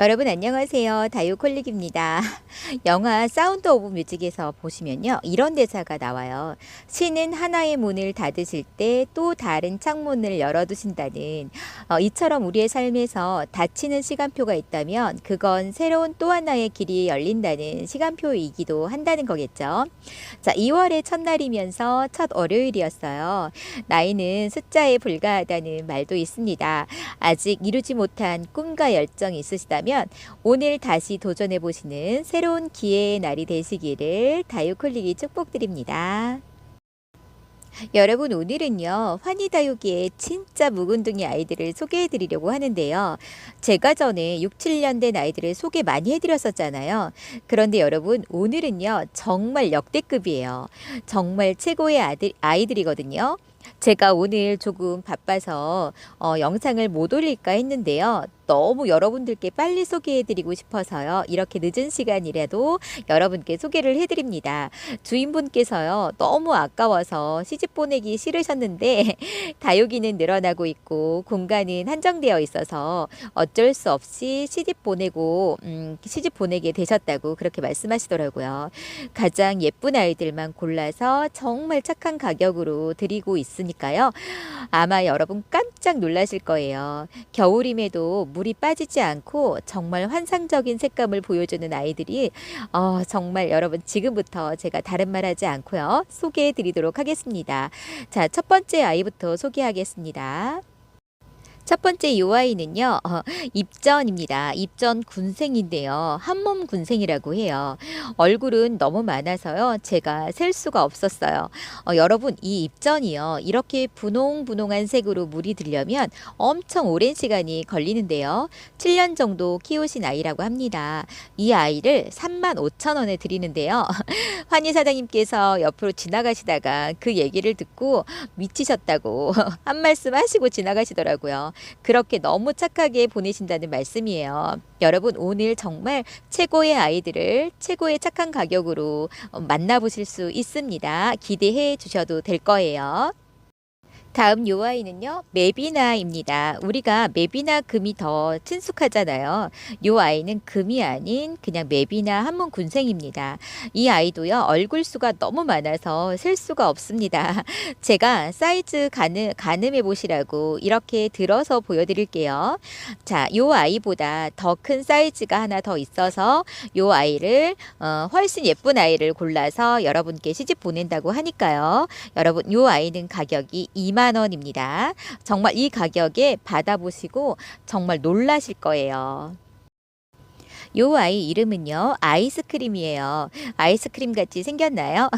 여러분 안녕하세요. 다유콜릭입니다. 영화 사운드 오브 뮤직에서 보시면요. 이런 대사가 나와요. 신은 하나의 문을 닫으실 때 또 다른 창문을 열어두신다는 이처럼 우리의 삶에서 닫히는 시간표가 있다면 그건 새로운 또 하나의 길이 열린다는 시간표이기도 한다는 거겠죠. 자, 2월의 첫날이면서 첫 월요일이었어요. 나이는 숫자에 불과하다는 말도 있습니다. 아직 이루지 못한 꿈과 열정이 있으시다면 오늘 다시 도전해 보시는 새로운 기회의 날이 되시기를 다육콜릭이 축복드립니다. 여러분 오늘은요 환희다육이의 진짜 묵은둥이 아이들을 소개해 드리려고 하는데요. 제가 전에 6, 7년 된 아이들을 소개 많이 해드렸었잖아요. 그런데 여러분 오늘은요 정말 역대급이에요. 정말 최고의 아이들이거든요. 제가 오늘 조금 바빠서 영상을 못 올릴까 했는데요. 너무 여러분들께 빨리 소개해드리고 싶어서요. 이렇게 늦은 시간이라도 여러분께 소개를 해드립니다. 주인분께서요. 너무 아까워서 시집 보내기 싫으셨는데 다육이는 늘어나고 있고 공간은 한정되어 있어서 어쩔 수 없이 시집 보내게 되셨다고 그렇게 말씀하시더라고요. 가장 예쁜 아이들만 골라서 정말 착한 가격으로 드리고 있으니까요. 아마 여러분 깜짝 놀라실 거예요. 겨울임에도 물이 빠지지 않고 정말 환상적인 색감을 보여주는 아이들이 정말 여러분 지금부터 제가 다른 말 하지 않고요. 소개해 드리도록 하겠습니다. 자, 첫 번째 아이부터 소개하겠습니다. 첫 번째 이 아이는요, 입전입니다. 입전 군생인데요. 한몸 군생이라고 해요. 얼굴은 너무 많아서요. 제가 셀 수가 없었어요. 여러분, 이 입전이요. 이렇게 분홍분홍한 색으로 물이 들려면 엄청 오랜 시간이 걸리는데요. 7년 정도 키우신 아이라고 합니다. 이 아이를 35,000원에 드리는데요. 환희 사장님께서 옆으로 지나가시다가 그 얘기를 듣고 미치셨다고 한 말씀 하시고 지나가시더라고요. 그렇게 너무 착하게 보내신다는 말씀이에요. 여러분 오늘 정말 최고의 아이들을 최고의 착한 가격으로 만나보실 수 있습니다. 기대해 주셔도 될 거예요. 다음 요 아이는요, 맵이나입니다. 우리가 맵이나 금이 더 친숙하잖아요. 요 아이는 금이 아닌 그냥 맵이나 한문 군생입니다. 이 아이도요, 얼굴 수가 너무 많아서 셀 수가 없습니다. 제가 사이즈 가늠해 보시라고 이렇게 들어서 보여드릴게요. 자, 요 아이보다 더 큰 사이즈가 하나 더 있어서 요 아이를 훨씬 예쁜 아이를 골라서 여러분께 시집 보낸다고 하니까요. 여러분 요 아이는 가격이 2만 원입니다. 정말 이 가격에 받아보시고 정말 놀라실 거예요. 요 아이 이름은요 아이스크림이에요. 아이스크림 같이 생겼나요?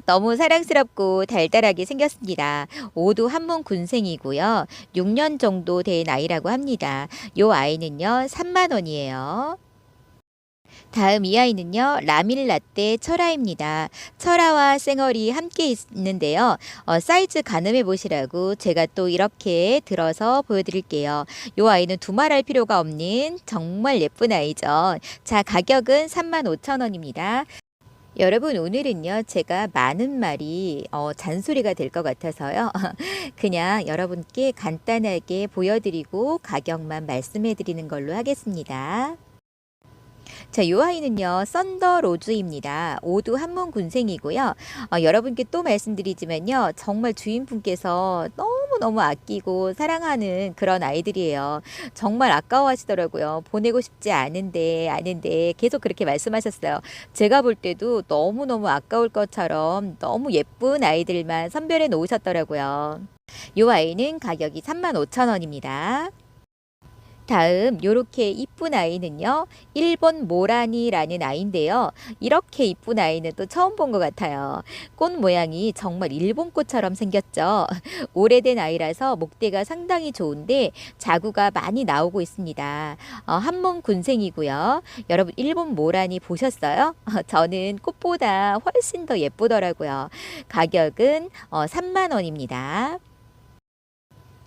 너무 사랑스럽고 달달하게 생겼습니다. 모두 한문 군생이고요. 6년 정도 된 아이라고 합니다. 요 아이는요 3만 원이에요. 다음 이 아이는요, 라밀라떼 철아입니다. 철아와 쌩얼이 함께 있는데요. 사이즈 가늠해 보시라고 제가 또 이렇게 들어서 보여드릴게요. 이 아이는 두말할 필요가 없는 정말 예쁜 아이죠. 자, 가격은 35,000원입니다. 여러분 오늘은요 제가 많은 말이 잔소리가 될 것 같아서요 그냥 여러분께 간단하게 보여드리고 가격만 말씀해 드리는 걸로 하겠습니다. 자, 요 아이는요, 썬더 로즈입니다. 모두 한문 군생이고요. 여러분께 또 말씀드리지만요, 정말 주인분께서 너무너무 아끼고 사랑하는 그런 아이들이에요. 정말 아까워하시더라고요. 보내고 싶지 않은데 계속 그렇게 말씀하셨어요. 제가 볼 때도 너무너무 아까울 것처럼 너무 예쁜 아이들만 선별해 놓으셨더라고요. 요 아이는 가격이 35,000원입니다. 다음 요렇게 이쁜 아이는요. 일본 모라니라는 아이인데요. 이렇게 이쁜 아이는 또 처음 본 것 같아요. 꽃 모양이 정말 일본 꽃처럼 생겼죠. 오래된 아이라서 목대가 상당히 좋은데 자구가 많이 나오고 있습니다. 한몸 군생이고요. 여러분 일본 모라니 보셨어요? 저는 꽃보다 훨씬 더 예쁘더라고요. 가격은 3만 원입니다.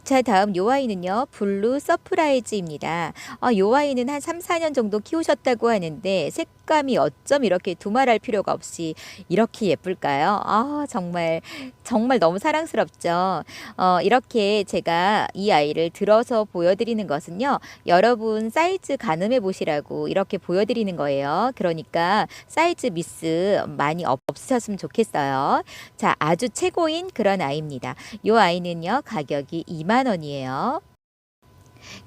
자, 다음 요 아이는요, 블루 서프라이즈입니다. 요 아이는 한 3, 4년 정도 키우셨다고 하는데, 색감이 어쩜 이렇게 두말할 필요가 없이 이렇게 예쁠까요? 아, 정말 정말 너무 사랑스럽죠. 이렇게 제가 이 아이를 들어서 보여드리는 것은요. 여러분 사이즈 가늠해 보시라고 이렇게 보여드리는 거예요. 그러니까 사이즈 미스 많이 없으셨으면 좋겠어요. 자, 아주 최고인 그런 아이입니다. 이 아이는요. 가격이 2만 원이에요.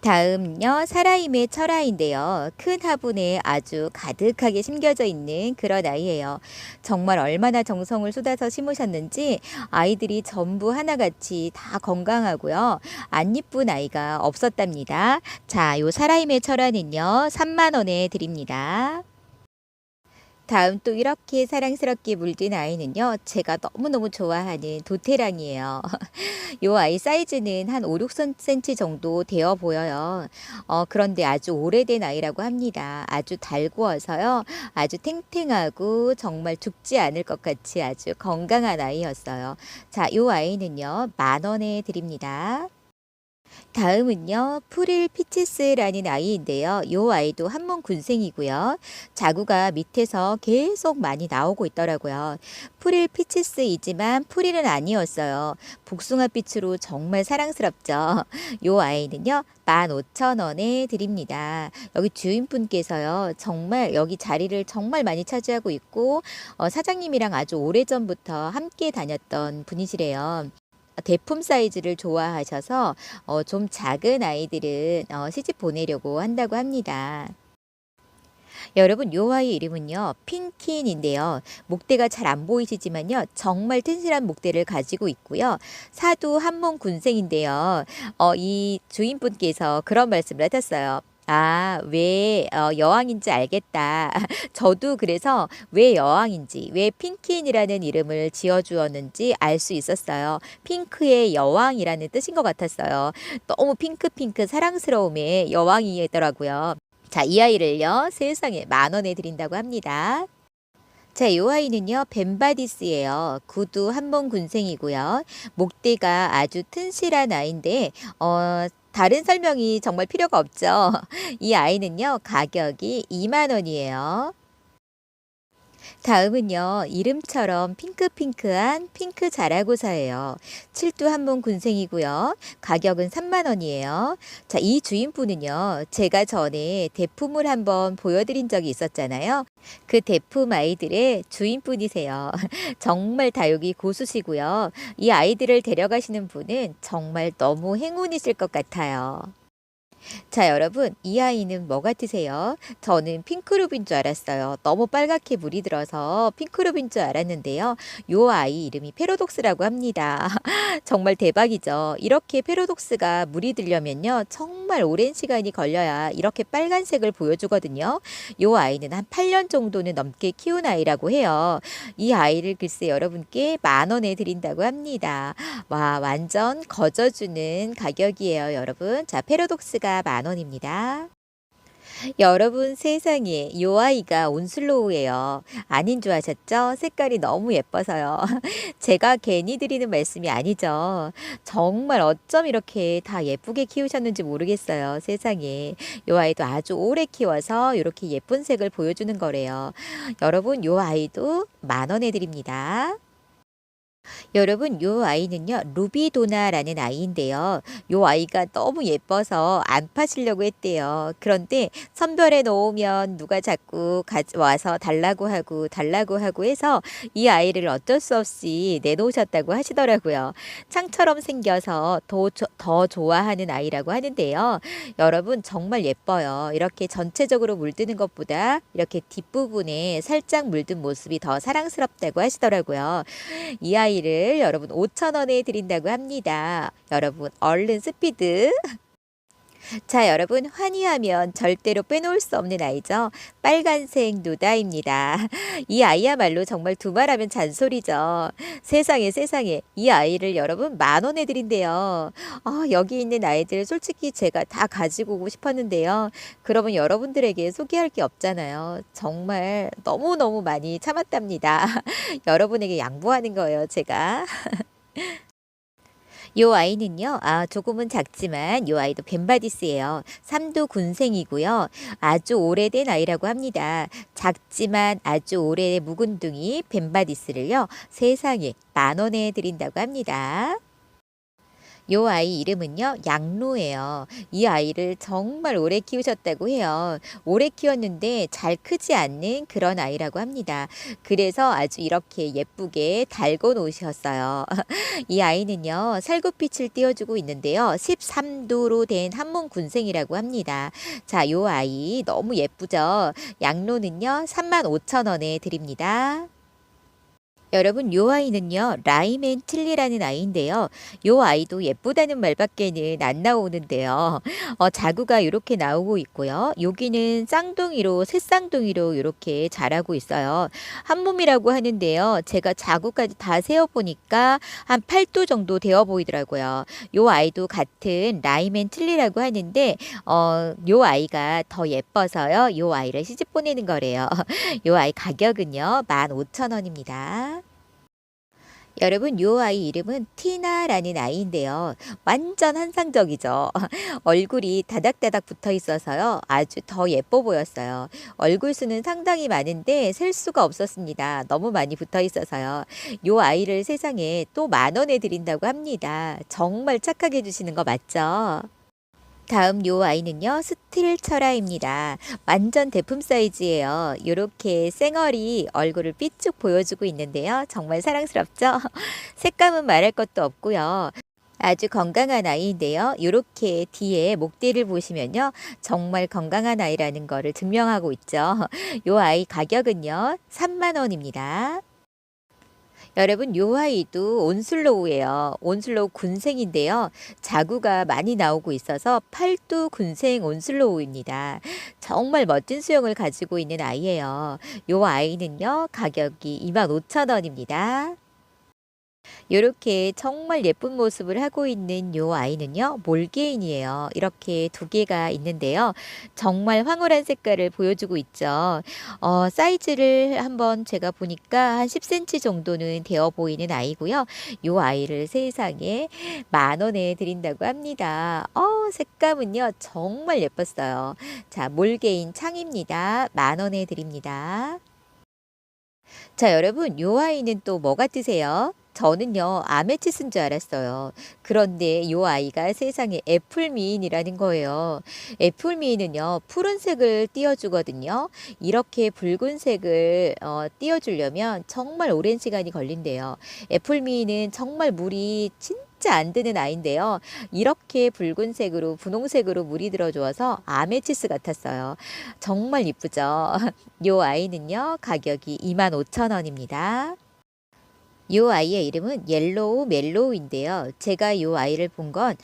다음요, 사라임의 철아인데요. 큰 화분에 아주 가득하게 심겨져 있는 그런 아이예요. 정말 얼마나 정성을 쏟아서 심으셨는지 아이들이 전부 하나같이 다 건강하고요. 안 이쁜 아이가 없었답니다. 자, 요 사라임의 철아는요, 3만 원에 드립니다. 다음 또 이렇게 사랑스럽게 물든 아이는요. 제가 너무너무 좋아하는 도테랑이에요. 요 아이 사이즈는 한 5-6cm 정도 되어 보여요. 그런데 아주 오래된 아이라고 합니다. 아주 달구어서요. 아주 탱탱하고 정말 죽지 않을 것 같이 아주 건강한 아이였어요. 자, 요 아이는요. 10,000원에 드립니다. 다음은요. 프릴 피치스라는 아이인데요. 요 아이도 한몸 군생이고요. 자구가 밑에서 계속 많이 나오고 있더라고요. 프릴 피치스이지만 프릴은 아니었어요. 복숭아빛으로 정말 사랑스럽죠. 요 아이는요. 15,000원에 드립니다. 여기 주인분께서요. 정말 여기 자리를 정말 많이 차지하고 있고 사장님이랑 아주 오래전부터 함께 다녔던 분이시래요. 대품 사이즈를 좋아하셔서 좀 작은 아이들은 시집 보내려고 한다고 합니다. 여러분 요 아이 이름은요. 핑킨인데요. 목대가 잘 안 보이시지만요. 정말 튼실한 목대를 가지고 있고요. 사두 한몸 군생인데요. 이 주인분께서 그런 말씀을 하셨어요. 아, 왜 여왕인지 알겠다. 저도 그래서 왜 여왕인지, 왜 핑킨이라는 이름을 지어주었는지 알 수 있었어요. 핑크의 여왕이라는 뜻인 것 같았어요. 너무 핑크핑크 사랑스러움의 여왕이더라고요. 자, 이 아이를요, 세상에 10,000원에 드린다고 합니다. 자, 이 아이는요, 벤바디스예요. 구두 한번 군생이고요. 목대가 아주 튼실한 아이인데, 다른 설명이 정말 필요가 없죠. 이 아이는요, 가격이 2만 원이에요. 다음은요, 이름처럼 핑크핑크한 핑크 자라고사예요. 칠두 한문 군생이고요. 가격은 3만 원이에요. 자, 이 주인분은요, 제가 전에 대품을 한번 보여드린 적이 있었잖아요. 그 대품 아이들의 주인분이세요. 정말 다육이 고수시고요. 이 아이들을 데려가시는 분은 정말 너무 행운이실 것 같아요. 자, 여러분, 이 아이는 뭐 같으세요? 저는 핑크룹인 줄 알았어요. 너무 빨갛게 물이 들어서 핑크룹인 줄 알았는데요. 요 아이 이름이 페로독스라고 합니다. 정말 대박이죠. 이렇게 페로독스가 물이 들려면요. 정말 오랜 시간이 걸려야 이렇게 빨간색을 보여주거든요. 요 아이는 한 8년 정도는 넘게 키운 아이라고 해요. 이 아이를 글쎄 여러분께 10,000원에 드린다고 합니다. 와, 완전 거저주는 가격이에요, 여러분. 자, 페로독스가 10,000원입니다. 여러분 세상에 요 아이가 온슬로우예요. 아닌 줄 아셨죠? 색깔이 너무 예뻐서요. 제가 괜히 드리는 말씀이 아니죠. 정말 어쩜 이렇게 다 예쁘게 키우셨는지 모르겠어요. 세상에. 요 아이도 아주 오래 키워서 이렇게 예쁜 색을 보여주는 거래요. 여러분 요 아이도 10,000원에 드립니다. 여러분 요 아이는요 루비도나라는 아이인데요. 요 아이가 너무 예뻐서 안 파시려고 했대요. 그런데 선별해 놓으면 누가 자꾸 와서 달라고 하고 해서 이 아이를 어쩔 수 없이 내놓으셨다고 하시더라고요. 창처럼 생겨서 더 좋아하는 아이라고 하는데요. 여러분 정말 예뻐요. 이렇게 전체적으로 물드는 것보다 이렇게 뒷부분에 살짝 물든 모습이 더 사랑스럽다고 하시더라고요. 이 아이를 여러분 5,000원에 드린다고 합니다. 여러분 얼른 스피드. 자, 여러분 환희하면 절대로 빼놓을 수 없는 아이죠. 빨간색 누다입니다. 이 아이야말로 정말 두말하면 잔소리죠. 세상에 세상에 이 아이를 여러분 10,000원에 드린대요. 여기 있는 아이들 솔직히 제가 다 가지고 오고 싶었는데요. 그러면 여러분들에게 소개할 게 없잖아요. 정말 너무너무 많이 참았답니다. 여러분에게 양보하는 거예요, 제가. 요 아이는요, 조금은 작지만 요 아이도 벤바디스예요. 삼두 군생이고요. 아주 오래된 아이라고 합니다. 작지만 아주 오래 묵은둥이 벤바디스를요, 세상에 10,000원에 드린다고 합니다. 요 아이 이름은요, 양로예요. 이 아이를 정말 오래 키우셨다고 해요. 오래 키웠는데 잘 크지 않는 그런 아이라고 합니다. 그래서 아주 이렇게 예쁘게 달고 놓으셨어요. 이 아이는요, 살구빛을 띄워주고 있는데요. 13도로 된 한문 군생이라고 합니다. 자, 요 아이 너무 예쁘죠? 양로는요, 35,000원에 드립니다. 여러분, 요 아이는요, 라임앤틀리라는 아이인데요. 요 아이도 예쁘다는 말밖에는 안 나오는데요. 자구가 이렇게 나오고 있고요. 여기는 쌍둥이로, 새쌍둥이로 이렇게 자라고 있어요. 한 몸이라고 하는데요. 제가 자구까지 다 세어보니까 한 8도 정도 되어 보이더라고요. 요 아이도 같은 라임앤틀리라고 하는데, 요 아이가 더 예뻐서요. 요 아이를 시집 보내는 거래요. 요 아이 가격은요, 15,000원입니다. 여러분, 요 아이 이름은 티나라는 아이인데요. 완전 환상적이죠. 얼굴이 다닥다닥 붙어 있어서요. 아주 더 예뻐 보였어요. 얼굴 수는 상당히 많은데 셀 수가 없었습니다. 너무 많이 붙어 있어서요. 요 아이를 세상에 또 10,000원에 드린다고 합니다. 정말 착하게 해주시는 거 맞죠? 다음 요 아이는요, 스틸 철아입니다. 완전 대품 사이즈예요. 요렇게 쌩얼이 얼굴을 삐쭉 보여주고 있는데요. 정말 사랑스럽죠? 색감은 말할 것도 없고요. 아주 건강한 아이인데요. 요렇게 뒤에 목대를 보시면요. 정말 건강한 아이라는 거를 증명하고 있죠. 요 아이 가격은요, 30,000원입니다. 여러분, 요 아이도 온슬로우예요. 온슬로우 군생인데요. 자구가 많이 나오고 있어서 팔두 군생 온슬로우입니다. 정말 멋진 수영을 가지고 있는 아이예요. 요 아이는요, 가격이 25,000원입니다. 요렇게 정말 예쁜 모습을 하고 있는 요 아이는요, 몰개인이에요. 이렇게 두 개가 있는데요. 정말 황홀한 색깔을 보여주고 있죠. 사이즈를 한번 제가 보니까 한 10cm 정도는 되어 보이는 아이고요. 요 아이를 세상에 10,000원에 드린다고 합니다. 색감은요, 정말 예뻤어요. 자, 몰개인 창입니다. 10,000원에 드립니다. 자, 여러분, 요 아이는 또 뭐 같으세요? 저는요, 아메치스인 줄 알았어요. 그런데 요 아이가 세상에 애플미인이라는 거예요. 애플미인은요, 푸른색을 띄워주거든요. 이렇게 붉은색을 띄워주려면 정말 오랜 시간이 걸린대요. 애플미인은 정말 물이 진짜 안 드는 아이인데요. 이렇게 붉은색으로, 분홍색으로 물이 들어줘서 아메치스 같았어요. 정말 이쁘죠? 요 아이는요, 가격이 25,000원입니다. 요 아이의 이름은 옐로우 멜로우인데요. 제가 요 아이를 본 건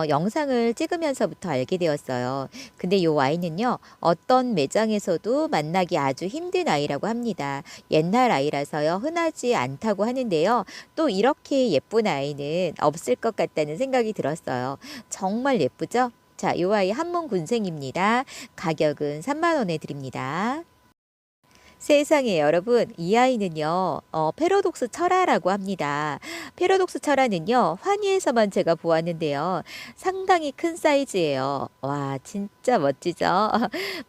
영상을 찍으면서부터 알게 되었어요. 근데 요 아이는요, 어떤 매장에서도 만나기 아주 힘든 아이라고 합니다. 옛날 아이라서요, 흔하지 않다고 하는데요. 또 이렇게 예쁜 아이는 없을 것 같다는 생각이 들었어요. 정말 예쁘죠? 자, 요 아이 한문 군생입니다. 가격은 30,000원에 드립니다. 세상에 여러분, 이 아이는요, 패러독스 철화라고 합니다. 패러독스 철화는요, 환희에서만 제가 보았는데요. 상당히 큰 사이즈예요. 와, 진짜 멋지죠?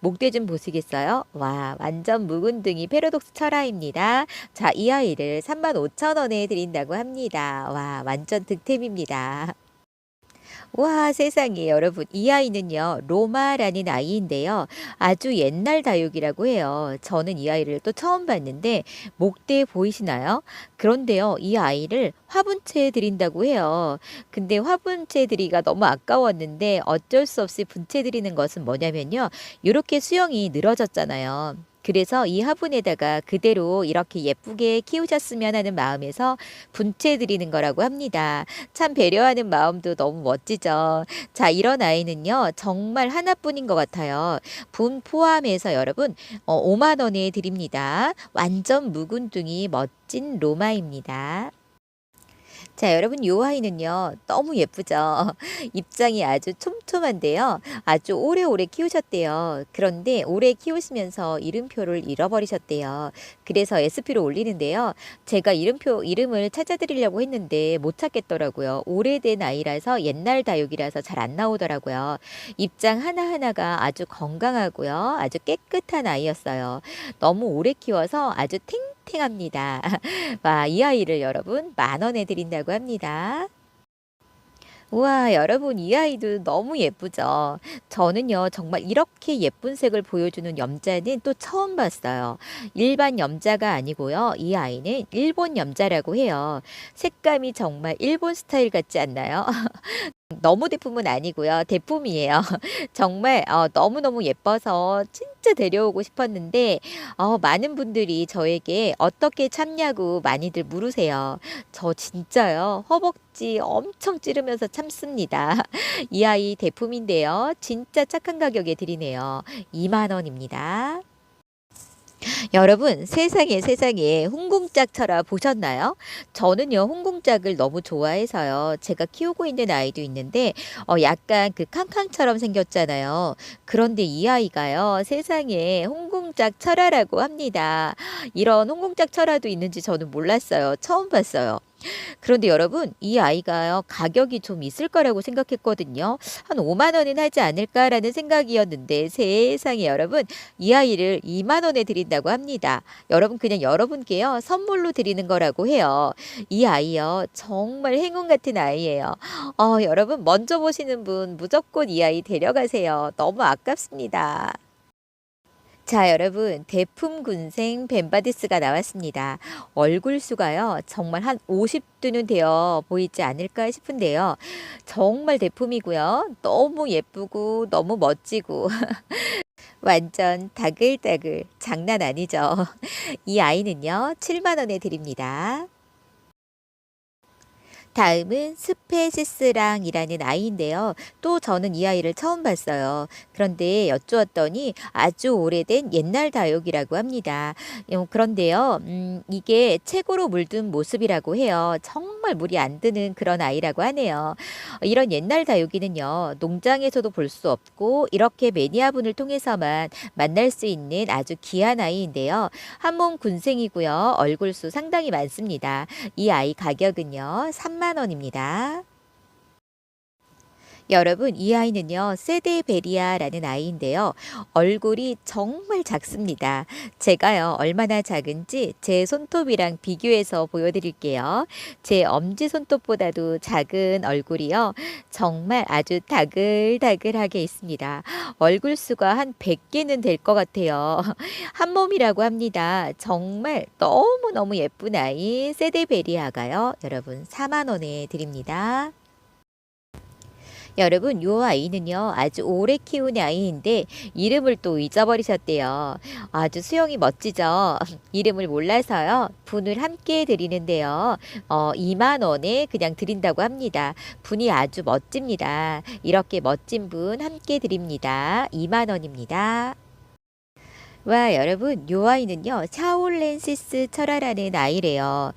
목대 좀 보시겠어요? 와, 완전 묵은둥이 패러독스 철화입니다. 자, 이 아이를 35,000원에 드린다고 합니다. 와, 완전 득템입니다. 와, 세상에 여러분, 이 아이는요, 로마라는 아이인데요. 아주 옛날 다육이라고 해요. 저는 이 아이를 또 처음 봤는데 목대 보이시나요? 그런데요, 이 아이를 화분채에 드린다고 해요. 근데 화분채 드리기가 너무 아까웠는데 어쩔 수 없이 분채 드리는 것은 뭐냐면요. 이렇게 수영이 늘어졌잖아요. 그래서 이 화분에다가 그대로 이렇게 예쁘게 키우셨으면 하는 마음에서 분채 드리는 거라고 합니다. 참 배려하는 마음도 너무 멋지죠. 자, 이런 아이는요, 정말 하나뿐인 것 같아요. 분 포함해서 여러분, 50,000원에 드립니다. 완전 묵은둥이 멋진 로마입니다. 자, 여러분 요 아이는요. 너무 예쁘죠? 입장이 아주 촘촘한데요. 아주 오래오래 키우셨대요. 그런데 오래 키우시면서 이름표를 잃어버리셨대요. 그래서 SP로 올리는데요. 제가 이름을 찾아드리려고 했는데 못 찾겠더라고요. 오래된 아이라서 옛날 다육이라서 잘 안 나오더라고요. 입장 하나하나가 아주 건강하고요. 아주 깨끗한 아이였어요. 너무 오래 키워서 아주 탱탱합니다. 와, 이 아이를 여러분 10,000원에 드린다고 합니다. 우와, 여러분 이 아이도 너무 예쁘죠? 저는요, 정말 이렇게 예쁜 색을 보여주는 염자는 또 처음 봤어요. 일반 염자가 아니고요. 이 아이는 일본 염자라고 해요. 색감이 정말 일본 스타일 같지 않나요? 너무 대품은 아니고요. 대품이에요. 정말 너무너무 예뻐서 진짜 데려오고 싶었는데 많은 분들이 저에게 "어떻게 참냐."고 많이들 물으세요. 저 진짜요. 허벅지 엄청 찌르면서 참습니다. 이 아이 대품인데요. 진짜 착한 가격에 드리네요. 20,000원입니다. 여러분 세상에 세상에 홍공짝 철아 보셨나요? 저는요 홍공짝을 너무 좋아해서요. 제가 키우고 있는 아이도 있는데 약간 그 캉캉처럼 생겼잖아요. 그런데 이 아이가요 세상에 홍공짝 철아라고 합니다. 이런 홍공짝 철아도 있는지 저는 몰랐어요. 처음 봤어요. 그런데 여러분 이 아이가요 가격이 좀 있을 거라고 생각했거든요. 한 5만 원은 하지 않을까라는 생각이었는데 세상에 여러분 이 아이를 2만 원에 드린다고 합니다. 여러분 그냥 여러분께요 선물로 드리는 거라고 해요. 이 아이요 정말 행운 같은 아이예요. 여러분 먼저 보시는 분 무조건 이 아이 데려가세요. 너무 아깝습니다. 자, 여러분 대품군생 벤바디스가 나왔습니다. 얼굴 수가요. 정말 한 50두는 되어 보이지 않을까 싶은데요. 정말 대품이고요. 너무 예쁘고 너무 멋지고 완전 다글다글 장난 아니죠. 이 아이는요. 7만 원에 드립니다. 다음은 스페시스랑이라는 아이인데요. 또 저는 이 아이를 처음 봤어요. 그런데 여쭈었더니 아주 오래된 옛날 다육이라고 합니다. 그런데요, 이게 책으로 물든 모습이라고 해요. 정말 물이 안 드는 그런 아이라고 하네요. 이런 옛날 다육이는요, 농장에서도 볼 수 없고 이렇게 매니아분을 통해서만 만날 수 있는 아주 귀한 아이인데요. 한몸 군생이고요. 얼굴수 상당히 많습니다. 이 아이 가격은요. 3만 원입니다. 여러분 이 아이는요. 세데베리아라는 아이인데요. 얼굴이 정말 작습니다. 제가요. 얼마나 작은지 제 손톱이랑 비교해서 보여드릴게요. 제 엄지손톱보다도 작은 얼굴이요. 정말 아주 다글다글하게 있습니다. 얼굴 수가 한 100개는 될 것 같아요. 한 몸이라고 합니다. 정말 너무너무 예쁜 아이 세데베리아가요. 여러분 4만 원에 드립니다. 여러분 요 아이는요 아주 오래 키운 아이인데 이름을 또 잊어버리셨대요. 아주 수영이 멋지죠. 이름을 몰라서요 분을 함께 드리는데요 2만 원에 그냥 드린다고 합니다. 분이 아주 멋집니다. 이렇게 멋진 분 함께 드립니다. 2만 원입니다. 와, 여러분, 요 아이는요, 샤올렌시스 철화라는 아이래요.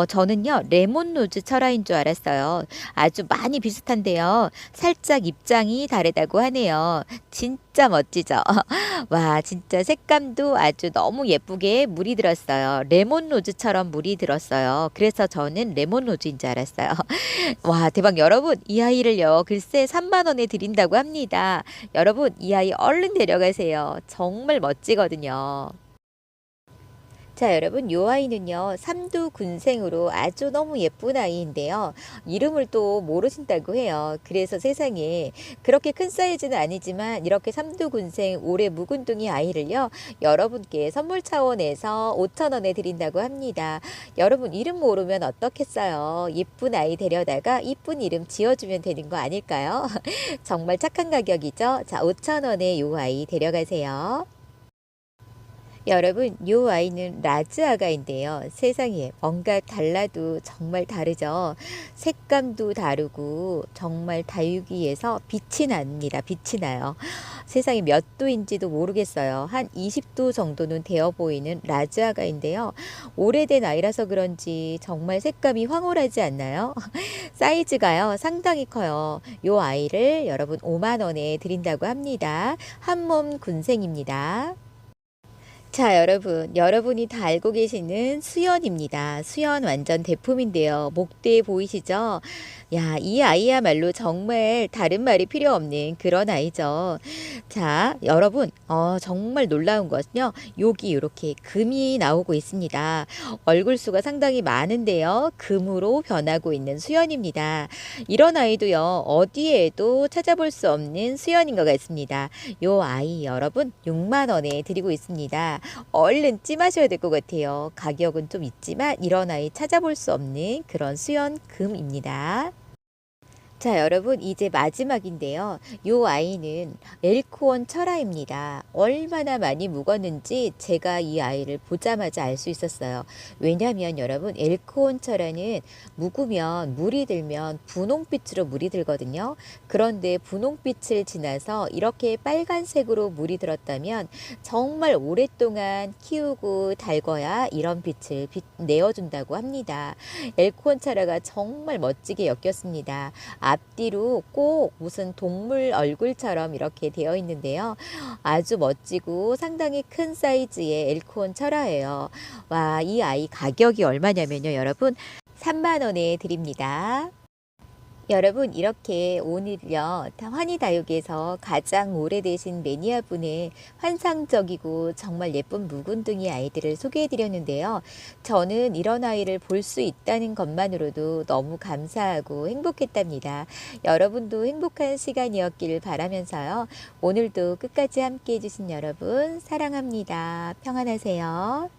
저는요, 레몬로즈 철화인 줄 알았어요. 아주 많이 비슷한데요. 살짝 입장이 다르다고 하네요. 진짜 멋지죠? 와, 진짜 색감도 아주 너무 예쁘게 물이 들었어요. 레몬로즈처럼 물이 들었어요. 그래서 저는 레몬로즈인 줄 알았어요. 와, 대박. 여러분, 이 아이를요, 글쎄 3만 원에 드린다고 합니다. 여러분, 이 아이 얼른 데려가세요. 정말 멋지거든요. 자, 여러분, 요 아이는요, 삼두군생으로 아주 너무 예쁜 아이인데요. 이름을 또 모르신다고 해요. 그래서 세상에 그렇게 큰 사이즈는 아니지만 이렇게 삼두군생 올해 묵은둥이 아이를요, 여러분께 선물 차원에서 5,000원에 드린다고 합니다. 여러분, 이름 모르면 어떻겠어요? 예쁜 아이 데려다가 이쁜 이름 지어주면 되는 거 아닐까요? 정말 착한 가격이죠? 자, 5,000원에 요 아이 데려가세요. 여러분, 요 아이는 라즈아가인데요. 세상에 뭔가 달라도 정말 다르죠. 색감도 다르고 정말 다육이에서 빛이 납니다. 빛이 나요. 세상에 몇 도인지도 모르겠어요. 한 20도 정도는 되어 보이는 라즈아가인데요. 오래된 아이라서 그런지 정말 색감이 황홀하지 않나요? 사이즈가요, 상당히 커요. 요 아이를 여러분 5만 원에 드린다고 합니다. 한몸 군생입니다. 자, 여러분, 여러분이 다 알고 계시는 수연입니다. 수연 완전 대품인데요. 목대 보이시죠? 야, 이 아이야말로 정말 다른 말이 필요 없는 그런 아이죠. 자, 여러분, 정말 놀라운 것은요. 여기 이렇게 금이 나오고 있습니다. 얼굴 수가 상당히 많은데요. 금으로 변하고 있는 수연입니다. 이런 아이도요. 어디에도 찾아볼 수 없는 수연인 것 같습니다. 요 아이 여러분 6만 원에 드리고 있습니다. 얼른 찜하셔야 될 것 같아요. 가격은 좀 있지만 이런 아이 찾아볼 수 없는 그런 수연금입니다. 자, 여러분, 이제 마지막인데요. 요 아이는 엘코원 철아입니다. 얼마나 많이 묵었는지 제가 이 아이를 보자마자 알 수 있었어요. 왜냐면 여러분, 엘코원 철아는 묵으면 물이 들면 분홍빛으로 물이 들거든요. 그런데 분홍빛을 지나서 이렇게 빨간색으로 물이 들었다면 정말 오랫동안 키우고 달궈야 이런 빛을 내어준다고 합니다. 엘코원 철아가 정말 멋지게 엮였습니다. 앞뒤로 꼭 무슨 동물 얼굴처럼 이렇게 되어 있는데요. 아주 멋지고 상당히 큰 사이즈의 엘코온 철화예요. 와, 이 아이 가격이 얼마냐면요, 여러분 3만 원에 드립니다. 여러분, 이렇게 오늘요 환희다육에서 가장 오래되신 매니아분의 환상적이고 정말 예쁜 묵은둥이 아이들을 소개해 드렸는데요. 저는 이런 아이를 볼 수 있다는 것만으로도 너무 감사하고 행복했답니다. 여러분도 행복한 시간이었기를 바라면서요. 오늘도 끝까지 함께 해주신 여러분 사랑합니다. 평안하세요.